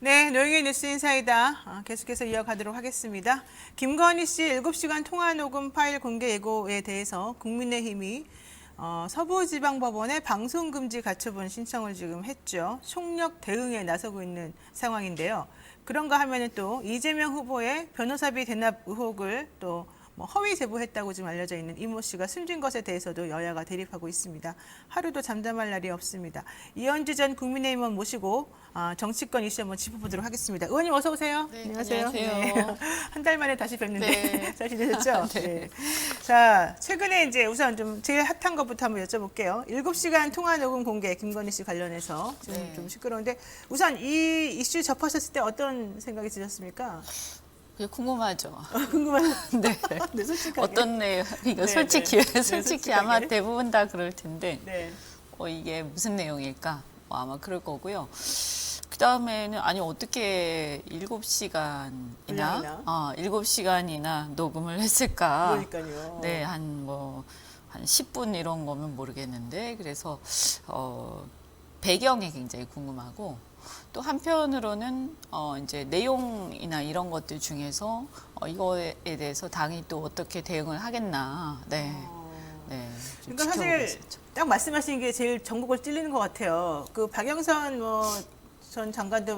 네, 노영의 뉴스 인사이다. 계속해서 이어가도록 하겠습니다. 김건희 씨 7시간 통화 녹음 파일 공개 예고에 대해서 국민의힘이 서부지방법원에 방송금지 가처분 신청을 지금 했죠. 총력 대응에 나서고 있는 상황인데요. 그런가 하면은 또 이재명 후보의 변호사비 대납 의혹을 또 허위 제보했다고 지금 알려져 있는 이모 씨가 숨진 것에 대해서도 여야가 대립하고 있습니다. 하루도 잠잠할 날이 없습니다. 이현주 전 국민의힘 의원 모시고 정치권 이슈 한번 짚어보도록 하겠습니다. 의원님 어서 오세요. 네, 안녕하세요. 안녕하세요. 한 달 만에 다시 뵙는데 네. 잘 지내셨죠? 네. 네. 자, 최근에 이제 우선 좀 제일 핫한 것부터 한번 여쭤볼게요. 7시간 통화 녹음 공개 김건희 씨 관련해서 지금 네. 좀 시끄러운데 우선 이 이슈 접하셨을 때 어떤 생각이 드셨습니까? 그게 궁금하죠. 궁금한. 네. 네, 솔직하게. 어떤 내용? 그러니까 네, 솔직히 네. 솔직히 네, 아마 솔직하게. 대부분 다 그럴 텐데 네. 이게 무슨 내용일까? 아마 그럴 거고요. 그 다음에는 아니 어떻게 7시간이나 분량이나? 7시간이나 녹음을 했을까? 그러니까요. 네, 한 10분 이런 거면 모르겠는데 그래서 배경이 굉장히 궁금하고 또 한편으로는 이제 내용이나 이런 것들 중에서 이거에 대해서 당이 또 어떻게 대응을 하겠나. 네. 네. 좀 그러니까 지켜보고 사실 있었죠. 딱 말씀하신 게 제일 전국을 찔리는 것 같아요. 그 박영선 전 장관도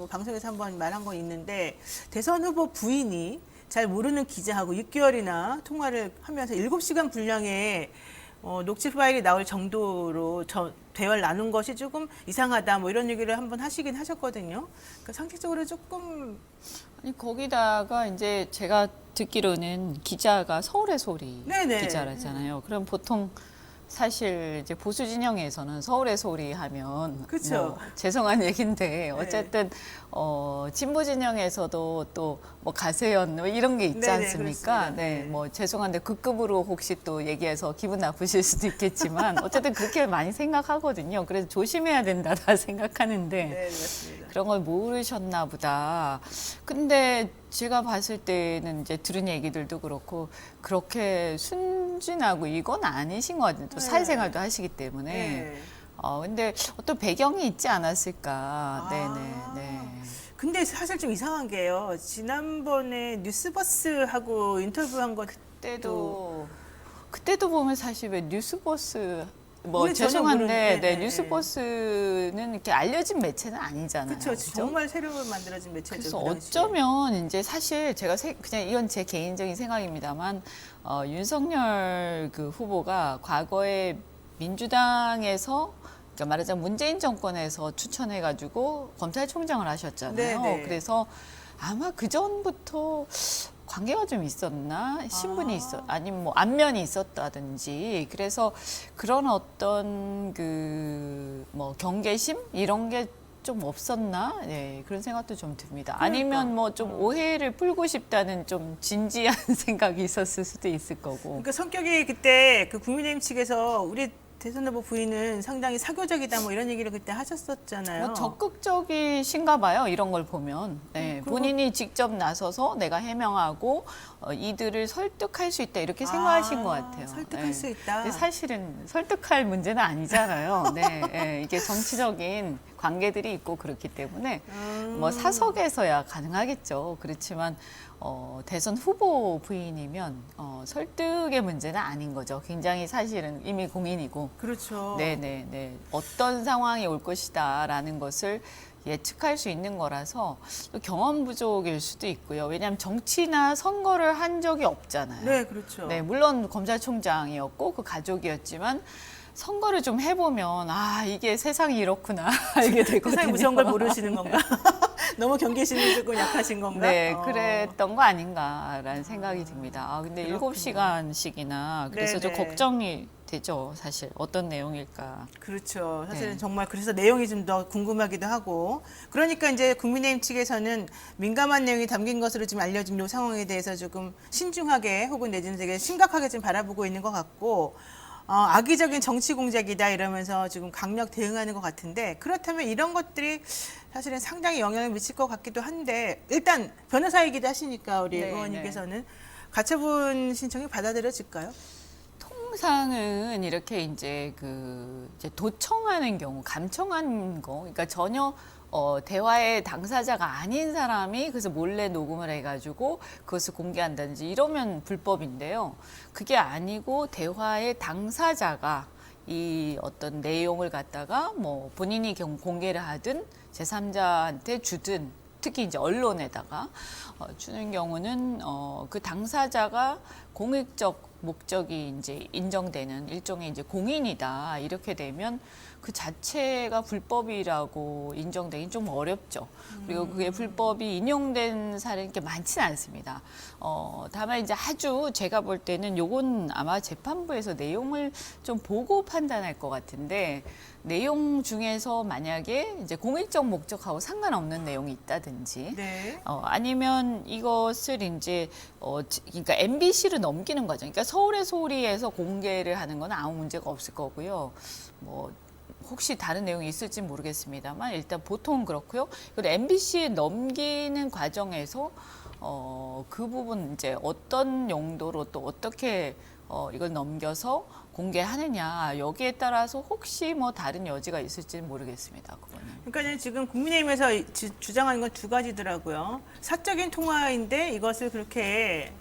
방송에서 한번 말한 건 있는데 대선 후보 부인이 잘 모르는 기자하고 6개월이나 통화를 하면서 7시간 분량의 녹취 파일이 나올 정도로 대화를 나눈 것이 조금 이상하다 뭐 이런 얘기를 한번 하시긴 하셨거든요. 그러니까 상식적으로 조금 아니 거기다가 이제 제가 듣기로는 기자가 서울의 소리 네네. 기자라잖아요. 그럼 보통 사실 이제 보수 진영에서는 서울의 소리 하면 그쵸. 뭐 죄송한 얘기인데 어쨌든 진보 진영에서도 또 뭐 가세연 뭐 이런 게 있지 네네, 않습니까? 그렇습니다. 네, 네. 뭐 죄송한데 그 급으로 혹시 또 얘기해서 기분 나쁘실 수도 있겠지만 어쨌든 그렇게 많이 생각하거든요. 그래서 조심해야 된다 다 생각하는데 네, 맞습니다. 그런 걸 모르셨나 보다. 근데 제가 봤을 때는 이제 들은 얘기들도 그렇고 그렇게 순진하고 이건 아니신 것 같아요. 또 네. 사회생활도 하시기 때문에. 네. 근데 어떤 배경이 있지 않았을까. 아. 네네, 네. 근데 사실 좀 이상한 게요. 지난번에 뉴스버스하고 인터뷰한 것 그때도 보면 사실 왜 뉴스버스 뭐 우리 전혀 죄송한데 모르는- 네, 네. 뉴스버스는 이렇게 알려진 매체는 아니잖아요. 그렇죠. 그죠? 정말 새로 만들어진 매체죠. 그래서 그 당시에. 어쩌면 이제 사실 제가 그냥 이건 제 개인적인 생각입니다만 윤석열 그 후보가 과거에 민주당에서 그러니까 말하자면 문재인 정권에서 추천해가지고 검찰총장을 하셨잖아요. 네, 네. 그래서 아마 그 전부터 관계가 좀 있었나 신분이 아니면 뭐 안면이 있었다든지 그래서 그런 어떤 그 뭐 경계심 이런 게 좀 없었나 네, 그런 생각도 좀 듭니다. 아니면 뭐 좀 오해를 풀고 싶다는 좀 진지한 생각이 있었을 수도 있을 거고. 그러니까 성격이 그때 그 국민의힘 측에서 우리 대선 후보 부인은 상당히 사교적이다 뭐 이런 얘기를 그때 하셨었잖아요. 뭐 적극적이신가 봐요. 이런 걸 보면. 네, 그리고- 본인이 직접 나서서 내가 해명하고 이들을 설득할 수 있다 이렇게 생각하신 것 같아요. 설득할 네. 수 있다. 근데 사실은 설득할 문제는 아니잖아요. 네, 네, 이게 정치적인 관계들이 있고 그렇기 때문에 뭐 사석에서야 가능하겠죠. 그렇지만 대선 후보 부인이면 설득의 문제는 아닌 거죠. 굉장히 사실은 이미 공인이고. 그렇죠. 네네네. 어떤 상황이 올 것이다라는 것을 예측할 수 있는 거라서 또 경험 부족일 수도 있고요. 왜냐하면 정치나 선거를 한 적이 없잖아요. 네, 그렇죠. 네, 물론 검찰총장이었고 그 가족이었지만 선거를 좀 해보면 이게 세상이 이렇구나 알게 되거든요. 세상에 무서운 걸 모르시는 건가? 너무 경계심이 조금 약하신 건가? 네, 그랬던 거 아닌가라는 생각이 듭니다. 근데 그렇군요. 7시간씩이나 그래서 좀 네네. 걱정이 되죠. 사실 어떤 내용일까. 그렇죠. 사실은 네. 정말 그래서 내용이 좀 더 궁금하기도 하고. 그러니까 이제 국민의힘 측에서는 민감한 내용이 담긴 것으로 지금 알려진 이 상황에 대해서 조금 신중하게 혹은 내지는 되게 심각하게 좀 바라보고 있는 것 같고 악의적인 정치 공작이다 이러면서 지금 강력 대응하는 것 같은데 그렇다면 이런 것들이 사실은 상당히 영향을 미칠 것 같기도 한데 일단 변호사이기도 하시니까 우리 네, 의원님께서는 가처분 신청이 받아들여질까요? 통상은 이렇게 이제 이제 도청하는 경우, 감청한 거, 그러니까 전혀 대화의 당사자가 아닌 사람이 그래서 몰래 녹음을 해가지고 그것을 공개한다든지 이러면 불법인데요. 그게 아니고 대화의 당사자가 이 어떤 내용을 갖다가 뭐 본인이 공개를 하든 제3자한테 주든 특히 이제 언론에다가 주는 경우는 그 당사자가 공익적 목적이 이제 인정되는 일종의 이제 공인이다 이렇게 되면 그 자체가 불법이라고 인정되긴 좀 어렵죠. 그리고 그게 불법이 인용된 사례는 게 많지는 않습니다. 다만 이제 아주 제가 볼 때는 요건 아마 재판부에서 내용을 좀 보고 판단할 것 같은데 내용 중에서 만약에 이제 공익적 목적하고 상관없는 내용이 있다든지 네. 아니면 이것을 이제 그러니까 MBC를 넘기는 거죠. 그러니까 서울의 소리에서 공개를 하는 건 아무 문제가 없을 거고요. 뭐 혹시 다른 내용이 있을지 모르겠습니다만 일단 보통은 그렇고요. 그리고 MBC에 넘기는 과정에서 그 부분 이제 어떤 용도로 또 어떻게 이걸 넘겨서 공개하느냐 여기에 따라서 혹시 뭐 다른 여지가 있을지는 모르겠습니다. 그거는. 그러니까 지금 국민의힘에서 주장하는 건 두 가지더라고요. 사적인 통화인데 이것을 그렇게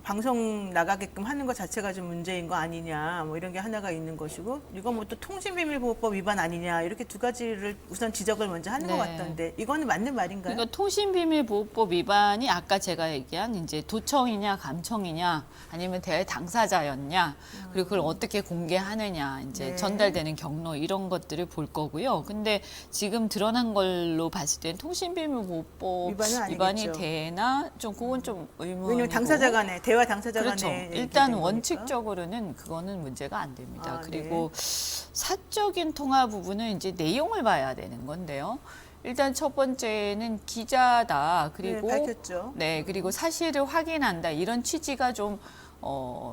방송 나가게끔 하는 것 자체가 좀 문제인 거 아니냐, 뭐 이런 게 하나가 있는 것이고, 이건 뭐 또 통신비밀보호법 위반 아니냐, 이렇게 두 가지를 우선 지적을 먼저 하는 네. 것 같던데, 이거는 맞는 말인가요? 그러니까 통신비밀보호법 위반이 아까 제가 얘기한 이제 도청이냐 감청이냐 아니면 대외 당사자였냐 그리고 그걸 어떻게 공개하느냐 이제 네. 전달되는 경로 이런 것들을 볼 거고요. 근데 지금 드러난 걸로 봤을 때는 통신비밀보호법 위반은 위반이 아니겠죠. 되나 좀 그건 좀 의문이고. 왜냐면 당사자 간에, 대화 당사자 그렇죠. 간에. 이렇게 일단 된 거니까. 원칙적으로는 그거는 문제가 안 됩니다. 아, 그리고 사적인 통화 부분은 이제 내용을 봐야 되는 건데요. 일단 첫 번째는 기자다. 그리고 네, 밝혔죠. 네, 그리고 사실을 확인한다. 이런 취지가 좀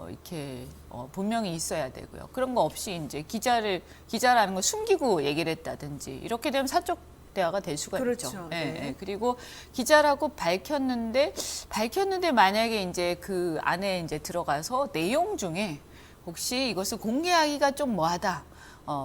이렇게 분명히 있어야 되고요. 그런 거 없이 이제 기자라는 걸 숨기고 얘기를 했다든지 이렇게 되면 사적 대화가 될 수가 그렇죠. 있죠. 네. 예, 예. 그리고 기자라고 밝혔는데 만약에 이제 그 안에 이제 들어가서 내용 중에 혹시 이것을 공개하기가 좀 뭐하다.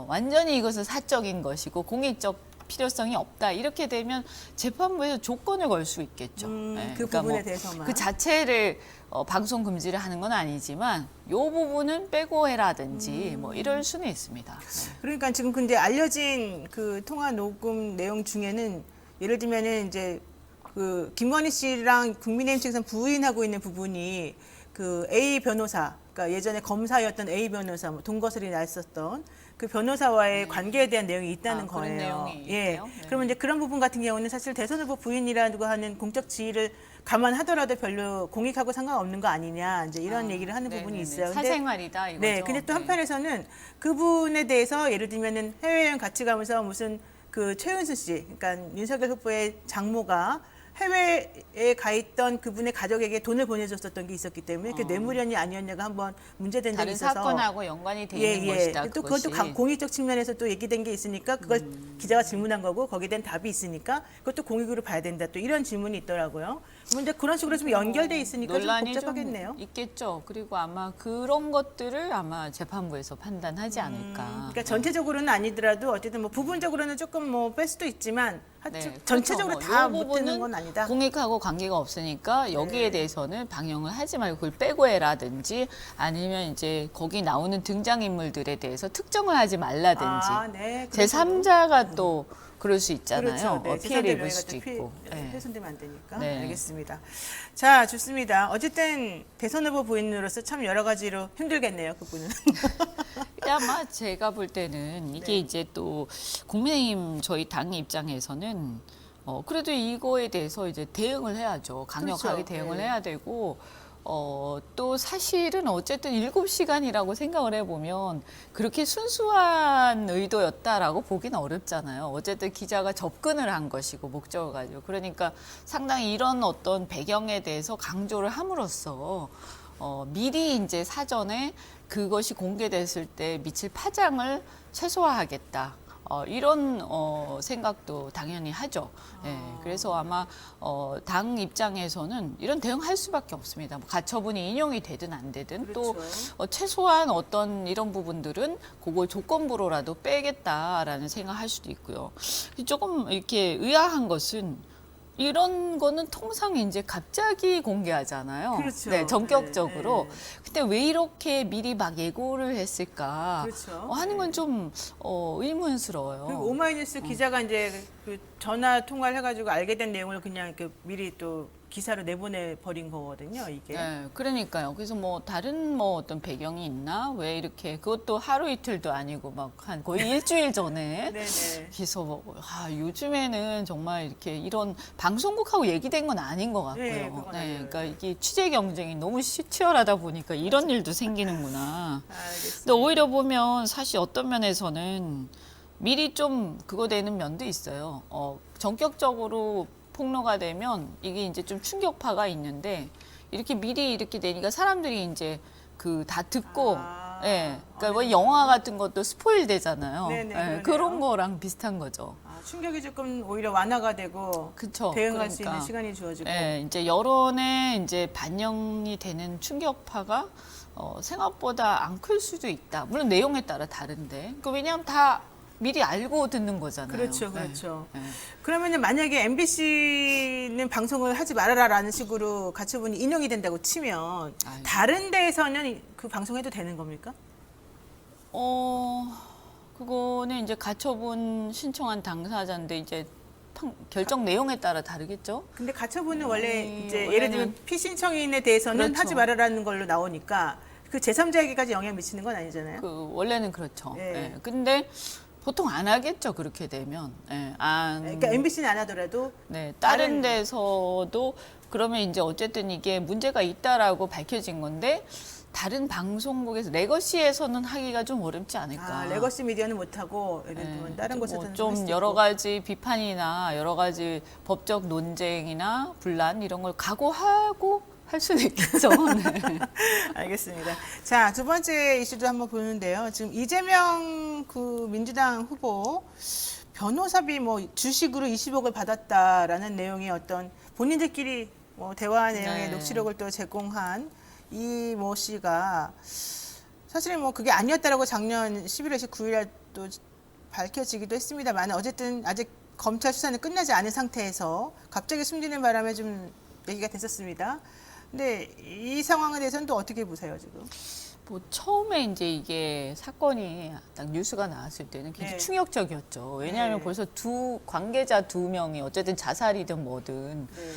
완전히 이것은 사적인 것이고 공익적 필요성이 없다. 이렇게 되면 재판부에서 조건을 걸 수 있겠죠. 예, 그 부분에 대해서만. 그 자체를 방송 금지를 하는 건 아니지만 이 부분은 빼고 해라든지 뭐 이럴 수는 있습니다. 네. 그러니까 지금 근데 알려진 그 통화 녹음 내용 중에는 예를 들면은 이제 그 김건희 씨랑 국민의힘 측에서 부인하고 있는 부분이 그 A 변호사, 그러니까 예전에 검사였던 A 변호사, 뭐 돈거슬이 났었던 그 변호사와의 관계에 대한 내용이 있다는 그런 거예요. 내용이 예. 있대요? 네. 그러면 이제 그런 부분 같은 경우는 사실 대선 후보 부인이라고 하는 공적 지위를 감안하더라도 별로 공익하고 상관없는 거 아니냐, 이제 이런 얘기를 하는 부분이 네네네. 있어요. 근데 사생활이다 이거죠. 네, 근데 또 한편에서는 그분에 대해서 예를 들면은 해외여행 같이 가면서 무슨 그 최은수 씨, 그러니까 윤석열 후보의 장모가 해외에 가 있던 그분의 가족에게 돈을 보내줬었던 게 있었기 때문에 그 뇌물연이 아니었냐가 한번 문제된 적이 다른 있어서 사건하고 연관이 돼 있는 것이다. 또 그것이. 그것도 공익적 측면에서 또 얘기된 게 있으니까 그걸 기자가 질문한 거고 거기에 대한 답이 있으니까 그것도 공익으로 봐야 된다. 또 이런 질문이 있더라고요. 근데 그런 식으로 좀 연결돼 있으니까 좀 논란이 복잡하겠네요. 좀 있겠죠. 그리고 아마 그런 것들을 아마 재판부에서 판단하지 않을까. 그러니까 전체적으로는 아니더라도 어쨌든 뭐 부분적으로는 조금 뭐 뺄 수도 있지만 하여튼 전체적으로 그렇죠. 다 뭐 못 되는 이 건 아니다. 공익하고 관계가 없으니까 여기에 대해서는 방영을 하지 말고 그걸 빼고 해라든지 아니면 이제 거기 나오는 등장인물들에 대해서 특정을 하지 말라든지 네. 제3자가 또 그럴 수 있잖아요. 그렇죠. 네. 피해를 입을 재산대명예가 수도 또 있고. 네. 훼손되면 안 되니까. 네. 알겠습니다. 자, 좋습니다. 어쨌든 대선 후보 부인으로서 참 여러 가지로 힘들겠네요, 그분은. 아마 제가 볼 때는 이게 네. 이제 또 국민의힘 저희 당 입장에서는 그래도 이거에 대해서 이제 대응을 해야죠. 강력하게 그렇죠. 대응을 네. 해야 되고 또 사실은 어쨌든 7시간이라고 생각을 해보면 그렇게 순수한 의도였다라고 보기는 어렵잖아요. 어쨌든 기자가 접근을 한 것이고 목적을 가지고 그러니까 상당히 이런 어떤 배경에 대해서 강조를 함으로써 미리 이제 사전에 그것이 공개됐을 때 미칠 파장을 최소화하겠다. 이런 생각도 당연히 하죠. 예, 그래서 아마 당 입장에서는 이런 대응할 수밖에 없습니다. 뭐 가처분이 인용이 되든 안 되든 또 그렇죠. 최소한 어떤 이런 부분들은 그걸 조건부로라도 빼겠다라는 생각할 수도 있고요. 조금 이렇게 의아한 것은 이런 거는 통상 이제 갑자기 공개하잖아요. 그렇죠. 네, 전격적으로. 네, 네. 근데 왜 이렇게 미리 막 예고를 했을까 그렇죠. 하는 건 좀 의문스러워요. 그리고 오마이뉴스 기자가 이제 그 전화 통화를 해가지고 알게 된 내용을 그냥 이렇게 미리 또 기사로 내보내 버린 거거든요, 이게. 네, 그러니까요. 그래서 뭐 다른 뭐 어떤 배경이 있나? 왜 이렇게 그것도 하루 이틀도 아니고 막 한 거의 일주일 전에. 네네. 그래서 요즘에는 정말 이렇게 이런 방송국하고 얘기된 건 아닌 것 같고요. 네, 그건 아니에요. 그러니까 이게 취재 경쟁이 너무 치열하다 보니까 이런 일도 생기는구나. 알겠습니다. 근데 오히려 보면 사실 어떤 면에서는 미리 좀 그거 되는 면도 있어요. 전격적으로 폭로가 되면 이게 이제 좀 충격파가 있는데 이렇게 미리 이렇게 되니까 사람들이 이제 그 다 듣고 예. 그러니까 뭐 영화 같은 것도 스포일 되잖아요. 네네, 예, 그러네요. 그런 거랑 비슷한 거죠. 충격이 조금 오히려 완화가 되고 그쵸. 대응할 수 그러니까. 있는 시간이 주어지고. 예, 이제 여론에 이제 반영이 되는 충격파가 생각보다 안 클 수도 있다. 물론 내용에 따라 다른데. 왜냐하면 다 미리 알고 듣는 거잖아요. 그렇죠, 그렇죠. 예, 예. 그러면은 만약에 MBC는 방송을 하지 말아라라는 식으로 가처분이 인용이 된다고 치면 아유. 다른 데에서는 그 방송해도 되는 겁니까? 그거는 이제 가처분 신청한 당사자인데 이제 결정 내용에 따라 다르겠죠? 근데 가처분은 원래 이제 원래는- 예를 들면 피신청인에 대해서는 그렇죠. 하지 말아라는 걸로 나오니까 그 제3자에게까지 영향 미치는 건 아니잖아요. 원래는 그렇죠. 예. 예. 근데 보통 안 하겠죠, 그렇게 되면. 예, 그러니까 MBC는 안 하더라도 네, 다른- 다른 데서도 그러면 이제 어쨌든 이게 문제가 있다라고 밝혀진 건데 다른 방송국에서 레거시에서는 하기가 좀 어렵지 않을까. 레거시 미디어는 못하고 예를 예, 들면 다른 뭐 곳에서는 좀 여러 가지 비판이나 여러 가지 법적 논쟁이나 분란 이런 걸 각오하고 할 수도 있겠죠. 네. 알겠습니다. 자, 두 번째 이슈도 한번 보는데요. 지금 이재명 그 민주당 후보 변호사비 뭐 주식으로 20억을 받았다라는 내용의 어떤 본인들끼리 뭐 대화 내용의 네. 녹취록을 또 제공한 이 모 씨가 사실은 뭐 그게 아니었다라고 작년 11월 19일 또 밝혀지기도 했습니다만 어쨌든 아직 검찰 수사는 끝나지 않은 상태에서 갑자기 숨지는 바람에 좀 얘기가 됐었습니다. 근데 이 상황에 대해서는 또 어떻게 보세요, 지금? 뭐 처음에 이제 이게 사건이 딱 뉴스가 나왔을 때는 굉장히 네. 충격적이었죠. 왜냐하면 네. 벌써 관계자 두 명이 어쨌든 자살이든 뭐든 네.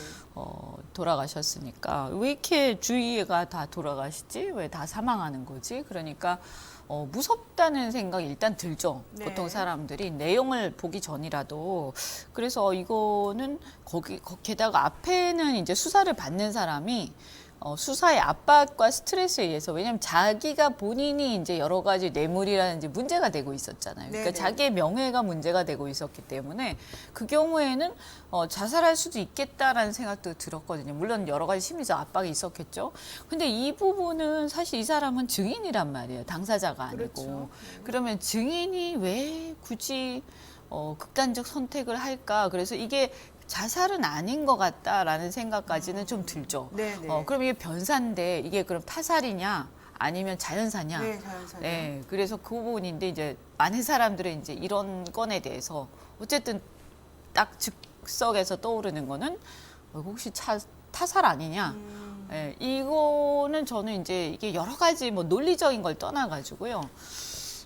돌아가셨으니까 왜 이렇게 주위가 다 돌아가시지? 왜 다 사망하는 거지? 그러니까 무섭다는 생각이 일단 들죠. 네. 보통 사람들이 내용을 보기 전이라도. 그래서 이거는 게다가 앞에는 이제 수사를 받는 사람이 수사의 압박과 스트레스에 의해서 왜냐하면 자기가 본인이 이제 여러 가지 뇌물이라든지 문제가 되고 있었잖아요. 그러니까 네네. 자기의 명예가 문제가 되고 있었기 때문에 그 경우에는 자살할 수도 있겠다라는 생각도 들었거든요. 물론 여러 가지 심리적 압박이 있었겠죠. 근데 이 부분은 사실 이 사람은 증인이란 말이에요. 당사자가 아니고. 그렇죠. 그러면 증인이 왜 굳이 극단적 선택을 할까? 그래서 이게 자살은 아닌 것 같다라는 생각까지는 좀 들죠. 네네. 그럼 이게 변사인데 이게 그럼 타살이냐 아니면 자연사냐? 네, 자연사냐. 네, 그래서 그 부분인데 이제 많은 사람들은 이제 이런 건에 대해서 어쨌든 딱 즉석에서 떠오르는 거는 혹시 타살 아니냐? 네, 이거는 저는 이제 이게 여러 가지 뭐 논리적인 걸 떠나가지고요.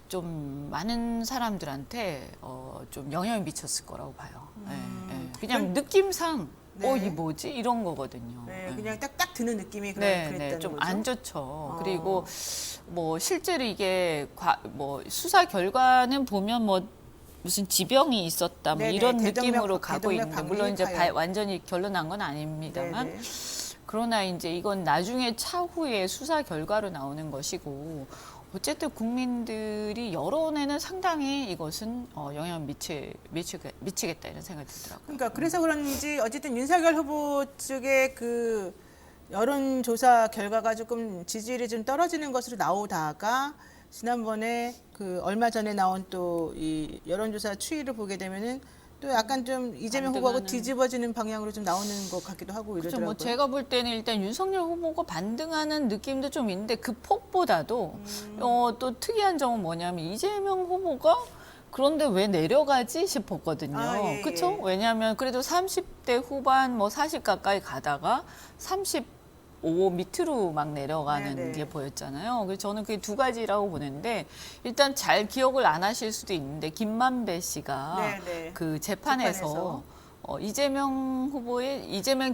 좀 많은 사람들한테 좀 영향을 미쳤을 거라고 봐요. 그냥 느낌상 네. 이 뭐지 이런 거거든요. 네, 그냥 딱딱 드는 느낌이 네, 그랬다는 좀 거죠. 안 좋죠. 그리고 뭐 실제로 이게 뭐 수사 결과는 보면 뭐 무슨 지병이 있었다 뭐 네네, 이런 대동맥, 느낌으로 가고 대동맥 있는데 물론 이제 박리파열. 완전히 결론 난 건 아닙니다만 네네. 그러나 이제 이건 나중에 차후에 수사 결과로 나오는 것이고 어쨌든 국민들이 여론에는 상당히 이것은 영향을 미치겠다 이런 생각이 들더라고요. 그러니까 그래서 그런지 어쨌든 윤석열 후보 측의 그 여론조사 결과가 조금 지지율이 좀 떨어지는 것으로 나오다가 지난번에 그 얼마 전에 나온 또 이 여론조사 추이를 보게 되면은 또 약간 좀 이재명 후보하고 반등하는. 뒤집어지는 방향으로 좀 나오는 것 같기도 하고 그렇죠. 이러더라고요. 뭐 제가 볼 때는 일단 윤석열 후보가 반등하는 느낌도 좀 있는데 그 폭보다도 또 특이한 점은 뭐냐면 이재명 후보가 그런데 왜 내려가지 싶었거든요. 아, 예, 그렇죠? 예. 왜냐하면 그래도 30대 후반 뭐 40 가까이 가다가 35 밑으로 막 내려가는 네네. 게 보였잖아요. 그래서 저는 그게 두 가지라고 보는데 일단 잘 기억을 안 하실 수도 있는데 김만배 씨가 네네. 그 재판에서 이재명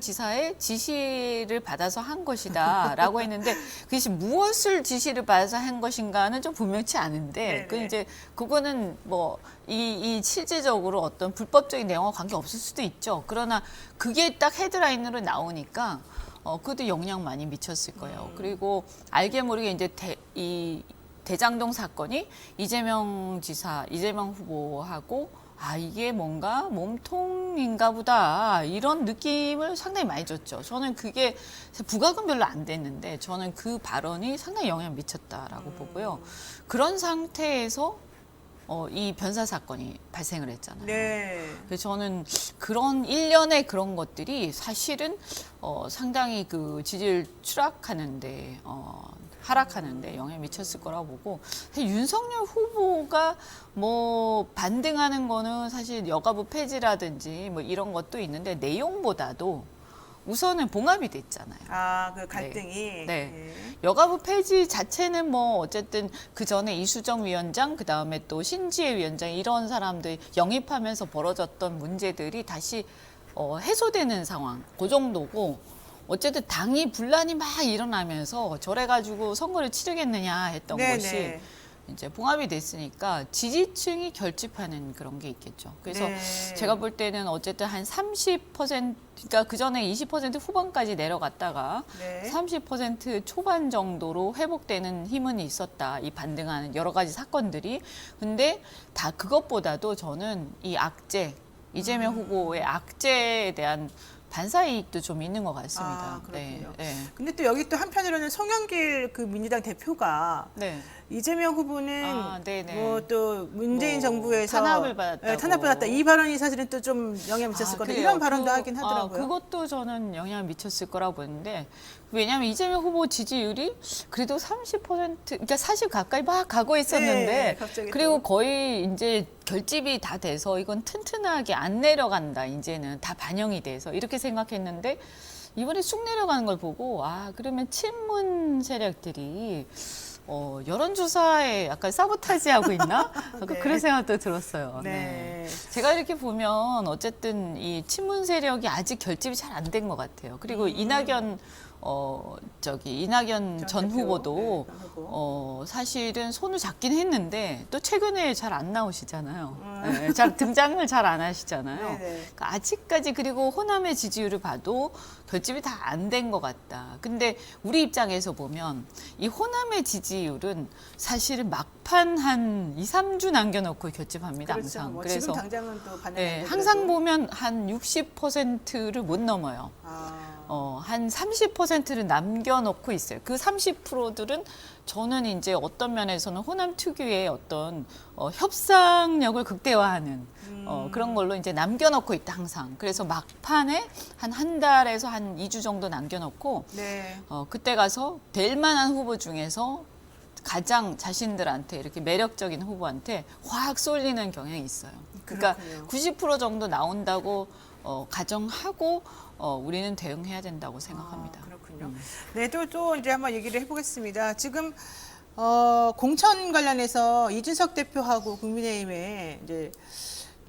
지사의 지시를 받아서 한 것이다라고 했는데 그것이 무엇을 지시를 받아서 한 것인가는 좀 분명치 않은데 그 네네. 이제 그거는 뭐 이 실제적으로 어떤 불법적인 내용과 관계 없을 수도 있죠. 그러나 그게 딱 헤드라인으로 나오니까 그것도 영향 많이 미쳤을 거예요. 그리고 알게 모르게 이제 이 대장동 사건이 이재명 후보하고 이게 뭔가 몸통인가 보다 이런 느낌을 상당히 많이 줬죠. 저는 그게 부각은 별로 안 됐는데 저는 그 발언이 상당히 영향을 미쳤다라고 보고요. 그런 상태에서 이 변사 사건이 발생을 했잖아요. 네. 그래서 저는 그런 일련의 그런 것들이 사실은 상당히 그 지지율 추락하는데 하락하는데 영향을 미쳤을 거라고 보고 윤석열 후보가 뭐 반등하는 거는 사실 여가부 폐지라든지 뭐 이런 것도 있는데 내용보다도 우선은 봉합이 됐잖아요. 그 갈등이. 네. 여가부 폐지 자체는 뭐 어쨌든 그 전에 이수정 위원장 그다음에 또 신지혜 위원장 이런 사람들 영입하면서 벌어졌던 문제들이 다시 해소되는 상황 그 정도고 어쨌든 당이 분란이 막 일어나면서 저래가지고 선거를 치르겠느냐 했던 네네. 것이 이제 봉합이 됐으니까 지지층이 결집하는 그런 게 있겠죠. 그래서 네. 제가 볼 때는 어쨌든 한 30%, 그러니까 그 전에 20% 후반까지 내려갔다가 네. 30% 초반 정도로 회복되는 힘은 있었다. 이 반등하는 여러 가지 사건들이. 근데 다 그것보다도 저는 이 악재, 이재명 후보의 악재에 대한 반사 이익도 좀 있는 것 같습니다. 그렇군요. 네. 근데 또 여기 또 한편으로는 송영길 그 민주당 대표가 네. 이재명 후보는 네네. 뭐 또 문재인 뭐 정부에서 탄압을 받았다고. 네, 탄압받았다. 이 발언이 사실은 또 좀 영향을 미쳤을 건데 그래요. 이런 발언도 하긴 하더라고요. 그것도 저는 영향을 미쳤을 거라고 보는데 왜냐하면 이재명 후보 지지율이 그래도 30%, 그러니까 40 가까이 막 가고 있었는데 네, 갑자기 그리고 또. 거의 이제 결집이 다 돼서 이건 튼튼하게 안 내려간다. 이제는 다 반영이 돼서 이렇게 생각했는데 이번에 쑥 내려가는 걸 보고 그러면 친문 세력들이 여론조사에 약간 사보타지하고 있나? 약간 네. 그런 생각도 들었어요. 네. 제가 이렇게 보면 어쨌든 이 친문 세력이 아직 결집이 잘 안 된 것 같아요. 그리고 이낙연 이낙연 전 대표. 후보도 네, 하고. 사실은 손을 잡긴 했는데 또 최근에 잘 안 나오시잖아요. 네, 잘 등장을 잘 안 하시잖아요. 네네. 그러니까 아직까지 그리고 호남의 지지율을 봐도 결집이 다 안 된 것 같다. 근데 우리 입장에서 보면 이 호남의 지지율은 사실은 막판 한 2, 3주 남겨놓고 결집합니다. 그렇죠. 항상. 뭐 그래서 지금 당장은 또 반영이 네, 안 되더라도. 항상 보면 한 60%를 못 넘어요. 한 30%를 남겨놓고 있어요. 그 30%들은 저는 이제 어떤 면에서는 호남 특유의 어떤 협상력을 극대화하는 그런 걸로 이제 남겨놓고 있다 항상. 그래서 막판에 한 달에서 한 2주 정도 남겨놓고 네. 그때 가서 될 만한 후보 중에서 가장 자신들한테 이렇게 매력적인 후보한테 확 쏠리는 경향이 있어요. 그러니까 그렇군요. 90% 정도 나온다고 가정하고 우리는 대응해야 된다고 생각합니다. 그렇군요. 네, 또 이제 한번 얘기를 해보겠습니다. 지금 공천 관련해서 이준석 대표하고 국민의힘에 이제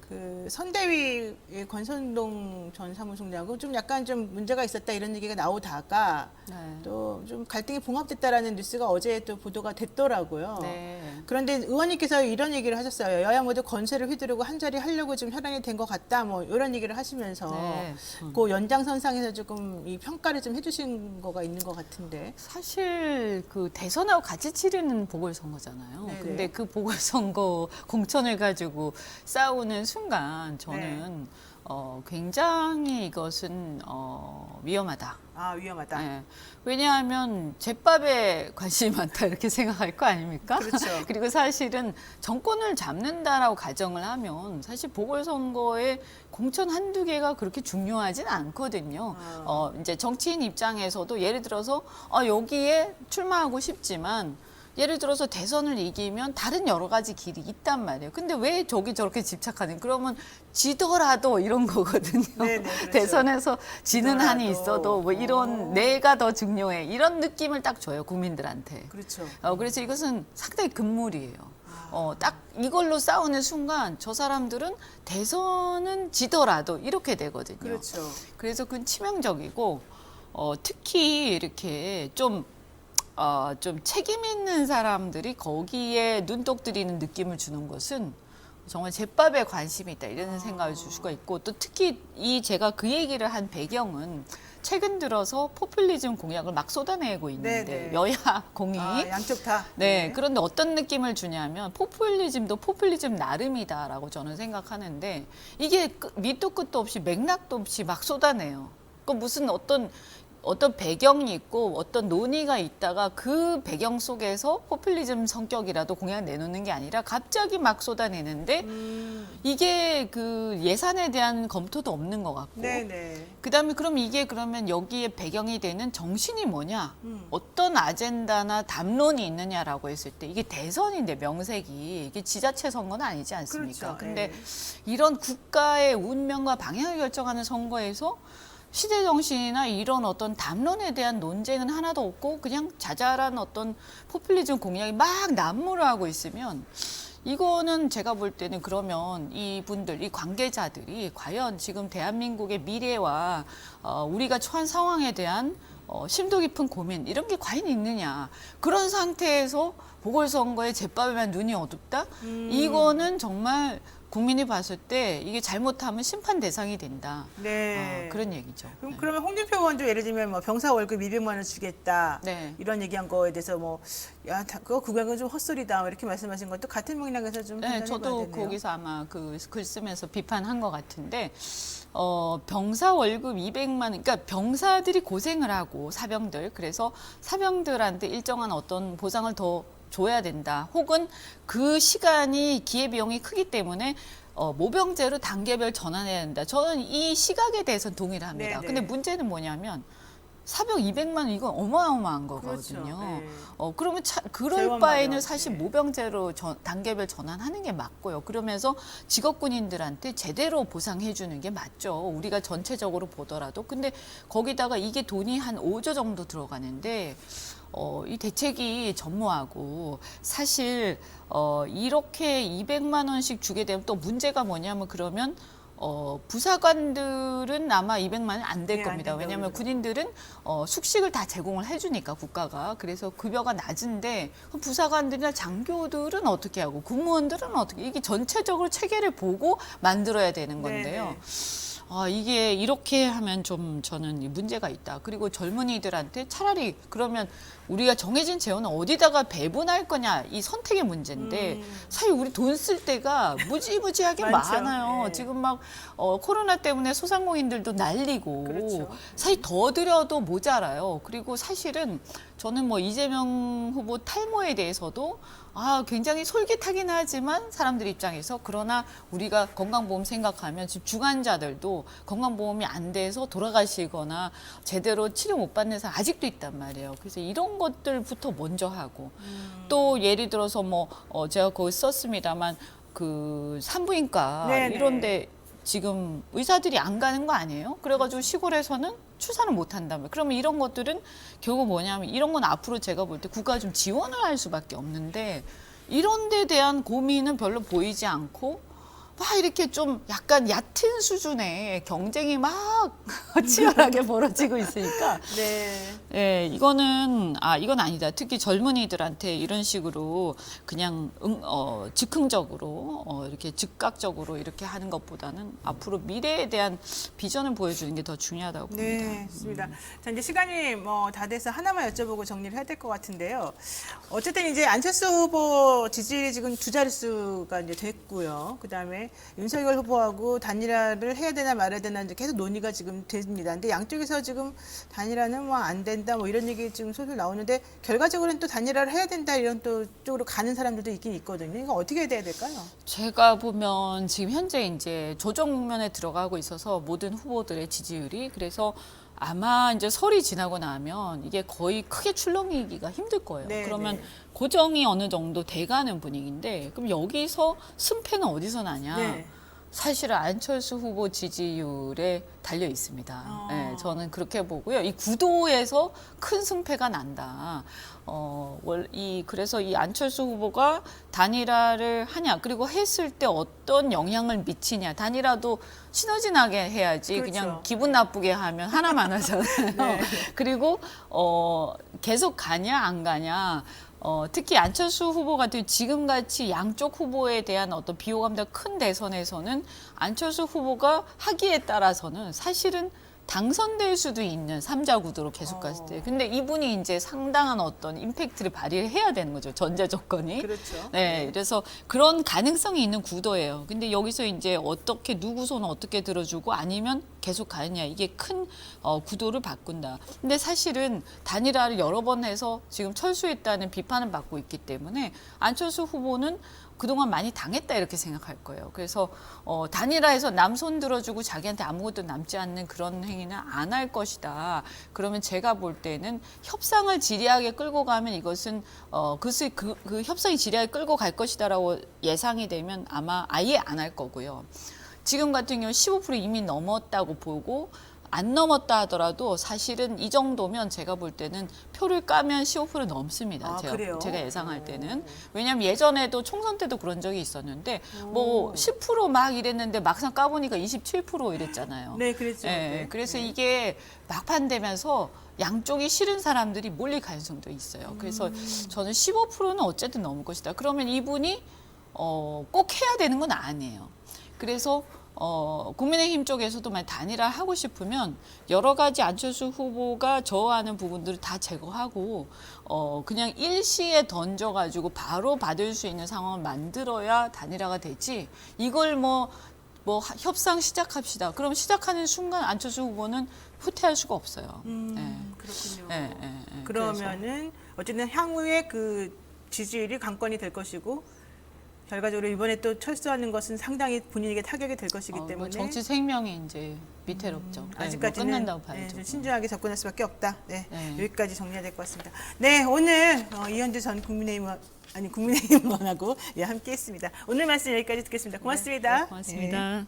그 선대위 권선동 전 사무총장하고 좀 약간 좀 문제가 있었다 이런 얘기가 나오다가 네. 또 좀 갈등이 봉합됐다라는 뉴스가 어제 또 보도가 됐더라고요. 네. 그런데 의원님께서 이런 얘기를 하셨어요. 여야 모두 건세를 휘두르고 한 자리 하려고 지금 혈안이 된 것 같다. 뭐 이런 얘기를 하시면서 네. 그 연장선상에서 조금 이 평가를 좀 해주신 거가 있는 것 같은데. 사실 그 대선하고 같이 치르는 보궐선거잖아요. 네네. 근데 그 보궐선거 공천을 가지고 싸우는 순간 저는 굉장히 이것은 위험하다. 아, 위험하다. 예. 왜냐하면 제밥에 관심이 많다 이렇게 생각할 거 아닙니까? 그렇죠. 그리고 사실은 정권을 잡는다라고 가정을 하면 사실 보궐선거에 공천 한두 개가 그렇게 중요하진 않거든요. 이제 정치인 입장에서도 예를 들어서 여기에 출마하고 싶지만 예를 들어서 대선을 이기면 다른 여러 가지 길이 있단 말이에요. 근데 왜 저기 저렇게 집착하는? 그러면 지더라도 이런 거거든요. 네네, 그렇죠. 대선에서 지는 한이 지더라도. 있어도 뭐 이런 내가 더 중요해. 이런 느낌을 딱 줘요, 국민들한테. 그렇죠. 그래서 이것은 상당히 금물이에요. 딱 이걸로 싸우는 순간 저 사람들은 대선은 지더라도 이렇게 되거든요. 그렇죠. 그래서 그건 치명적이고 특히 이렇게 좀 책임 있는 사람들이 거기에 눈독 들이는 느낌을 주는 것은 정말 제밥에 관심이 있다 이런 생각을 줄 수가 있고 또 특히 제가 그 얘기를 한 배경은 최근 들어서 포퓰리즘 공약을 막 쏟아내고 있는데 네네. 여야 공이 양쪽 다. 네, 그런데 어떤 느낌을 주냐면 포퓰리즘도 포퓰리즘 나름이다라고 저는 생각하는데 이게 밑도 끝도 없이 맥락도 없이 막 쏟아내요. 그 무슨 어떤 배경이 있고 어떤 논의가 있다가 그 배경 속에서 포퓰리즘 성격이라도 공약 내놓는 게 아니라 갑자기 막 쏟아내는데 이게 그 예산에 대한 검토도 없는 것 같고 네네. 그다음에 그럼 이게 그러면 여기에 배경이 되는 정신이 뭐냐 어떤 아젠다나 담론이 있느냐라고 했을 때 이게 대선인데 명색이 이게 지자체 선거는 아니지 않습니까? 그렇죠. 근데 예. 이런 국가의 운명과 방향을 결정하는 선거에서 시대 정신이나 이런 어떤 담론에 대한 논쟁은 하나도 없고 그냥 자잘한 어떤 포퓰리즘 공약이 막 난무를 하고 있으면 이거는 제가 볼 때는 그러면 이분들, 이 관계자들이 과연 지금 대한민국의 미래와 우리가 처한 상황에 대한 심도 깊은 고민 이런 게 과연 있느냐 그런 상태에서 보궐선거에 제밥에만 눈이 어둡다? 이거는 정말 국민이 봤을 때 이게 잘못하면 심판 대상이 된다. 네. 그런 얘기죠. 그러면 홍준표 의원도 예를 들면 뭐 병사 월급 200만 원 주겠다. 네. 이런 얘기한 거에 대해서 그거 그건 좀 헛소리다. 이렇게 말씀하신 것도 같은 맥락에서 좀 네, 판단해 저도 봐야 되네요. 거기서 아마 그 글 쓰면서 비판한 것 같은데 병사 월급 200만 원, 그러니까 병사들이 고생을 하고 사병들 그래서 사병들한테 일정한 어떤 보상을 더 줘야 된다. 혹은 그 시간이 기회비용이 크기 때문에 모병제로 단계별 전환해야 된다. 저는 이 시각에 대해서는 동의를 합니다. 네네. 근데 문제는 뭐냐면 사병 200만 원 이건 어마어마한 거거든요. 그렇죠. 네. 그러면 그럴 재원 바에는 마련. 사실 네. 모병제로 단계별 전환하는 게 맞고요. 그러면서 직업군인들한테 제대로 보상해 주는 게 맞죠. 우리가 전체적으로 보더라도. 근데 거기다가 이게 돈이 한 5조 정도 들어가는데 이 대책이 전무하고 사실 이렇게 200만 원씩 주게 되면 또 문제가 뭐냐면 그러면 부사관들은 아마 200만 원 안 될 네, 겁니다. 안 된다고 왜냐하면 그러죠. 군인들은 숙식을 다 제공을 해주니까 국가가 그래서 급여가 낮은데 그럼 부사관들이나 장교들은 어떻게 하고 군무원들은 어떻게 이게 전체적으로 체계를 보고 만들어야 되는 건데요. 네네. 이게 이렇게 하면 좀 저는 문제가 있다. 그리고 젊은이들한테 차라리 그러면 우리가 정해진 재원은 어디다가 배분할 거냐 이 선택의 문제인데 사실 우리 돈 쓸 때가 무지무지하게 많죠. 많아요. 네. 지금 막 코로나 때문에 소상공인들도 날리고 그렇죠. 사실 더 들여도 모자라요. 그리고 사실은 저는 뭐 이재명 후보 탈모에 대해서도 굉장히 솔깃하긴 하지만 사람들 입장에서 그러나 우리가 건강보험 생각하면 지금 중환자들도 건강보험이 안 돼서 돌아가시거나 제대로 치료 못 받는 사람 아직도 있단 말이에요. 그래서 이런 것들부터 먼저 하고 또 예를 들어서 제가 거기 썼습니다만 그 산부인과 네네. 이런데 지금 의사들이 안 가는 거 아니에요? 그래가지고 시골에서는 출산을 못 한다며. 그러면 이런 것들은 결국 뭐냐면 이런 건 앞으로 제가 볼 때 국가가 좀 지원을 할 수밖에 없는데 이런 데 대한 고민은 별로 보이지 않고 막 이렇게 좀 약간 얕은 수준의 경쟁이 막 치열하게 벌어지고 있으니까 네. 예, 이건 아니다. 특히 젊은이들한테 이런 식으로 그냥 즉흥적으로 이렇게 즉각적으로 이렇게 하는 것보다는 앞으로 미래에 대한 비전을 보여주는 게 더 중요하다고 봅니다. 네, 좋습니다. 자, 이제 시간이 다 돼서 하나만 여쭤보고 정리를 해야 될 것 같은데요. 어쨌든 이제 안철수 후보 지지율이 지금 두 자릿수가 이제 됐고요. 그 다음에 때문에 윤석열 후보하고 단일화를 해야 되나 말아야 되나 이제 계속 논의가 지금 됩니다. 근데 양쪽에서 지금 단일화는 뭐 안 된다 뭐 이런 얘기 지금 솔솔 나오는데 결과적으로는 또 단일화를 해야 된다 이런 또 쪽으로 가는 사람들도 있긴 있거든요. 이거 어떻게 돼야 될까요? 제가 보면 지금 현재 이제 조정 국면에 들어가고 있어서 모든 후보들의 지지율이 그래서 아마 이제 설이 지나고 나면 이게 거의 크게 출렁이기가 힘들 거예요. 네, 그러면 네. 고정이 어느 정도 돼가는 분위기인데 그럼 여기서 승패는 어디서 나냐? 네. 사실은 안철수 후보 지지율에 달려 있습니다. 네, 저는 그렇게 보고요. 이 구도에서 큰 승패가 난다. 그래서 이 안철수 후보가 단일화를 하냐, 그리고 했을 때 어떤 영향을 미치냐. 단일화도 시너지 나게 해야지 그렇죠. 그냥 기분 나쁘게 하면 하나만 하잖아요. 네. 그리고 계속 가냐 안 가냐. 특히 안철수 후보 같은 지금같이 양쪽 후보에 대한 어떤 비호감도 큰 대선에서는 안철수 후보가 하기에 따라서는 사실은 당선될 수도 있는 삼자 구도로 계속 갔을 때. 근데 이분이 이제 상당한 어떤 임팩트를 발휘를 해야 되는 거죠. 전제 조건이. 그렇죠. 네, 그래서 그런 가능성이 있는 구도예요. 근데 여기서 이제 어떻게 누구 손을 어떻게 들어주고 아니면 계속 가느냐 이게 큰 구도를 바꾼다. 근데 사실은 단일화를 여러 번 해서 지금 철수했다는 비판을 받고 있기 때문에 안철수 후보는 그동안 많이 당했다 이렇게 생각할 거예요. 그래서 단일화해서 남 손 들어주고 자기한테 아무것도 남지 않는 그런 행위는 안 할 것이다. 그러면 제가 볼 때는 협상을 지리하게 끌고 가면 이것은 그 협상이 지리하게 끌고 갈 것이다라고 예상이 되면 아마 아예 안 할 거고요. 지금 같은 경우 15% 이미 넘었다고 보고 안 넘었다 하더라도 사실은 이 정도면 제가 볼 때는 표를 까면 15% 넘습니다. 아, 그래요? 제가 예상할 때는. 왜냐하면 예전에도 총선 때도 그런 적이 있었는데 뭐 10% 이랬는데 막상 까보니까 27% 이랬잖아요. 네, 그랬죠. 예, 네. 그래서 이게 막판 되면서 양쪽이 싫은 사람들이 몰릴 가능성도 있어요. 그래서 저는 15%는 어쨌든 넘을 것이다. 그러면 이분이 꼭 해야 되는 건 아니에요. 그래서 국민의힘 쪽에서도 만약 단일화 하고 싶으면 여러 가지 안철수 후보가 저하는 부분들을 다 제거하고 그냥 일시에 던져가지고 바로 받을 수 있는 상황을 만들어야 단일화가 되지. 이걸 뭐 협상 시작합시다. 그럼 시작하는 순간 안철수 후보는 후퇴할 수가 없어요. 그렇군요. 그래서. 그러면은 어쨌든 향후에 그 지지율이 관건이 될 것이고 결과적으로 이번에 또 철수하는 것은 상당히 본인에게 타격이 될 것이기 때문에 뭐 정치 생명이 이제 위태롭죠. 네, 아직까지는 뭐 끝난다고 봐야죠. 좀 신중하게 접근할 수밖에 없다. 네, 네. 여기까지 정리해야 될 것 같습니다. 네, 오늘 이현주 전 국민의힘 의원하고 함께했습니다. 오늘 말씀 여기까지 듣겠습니다. 고맙습니다. 고맙습니다. 네.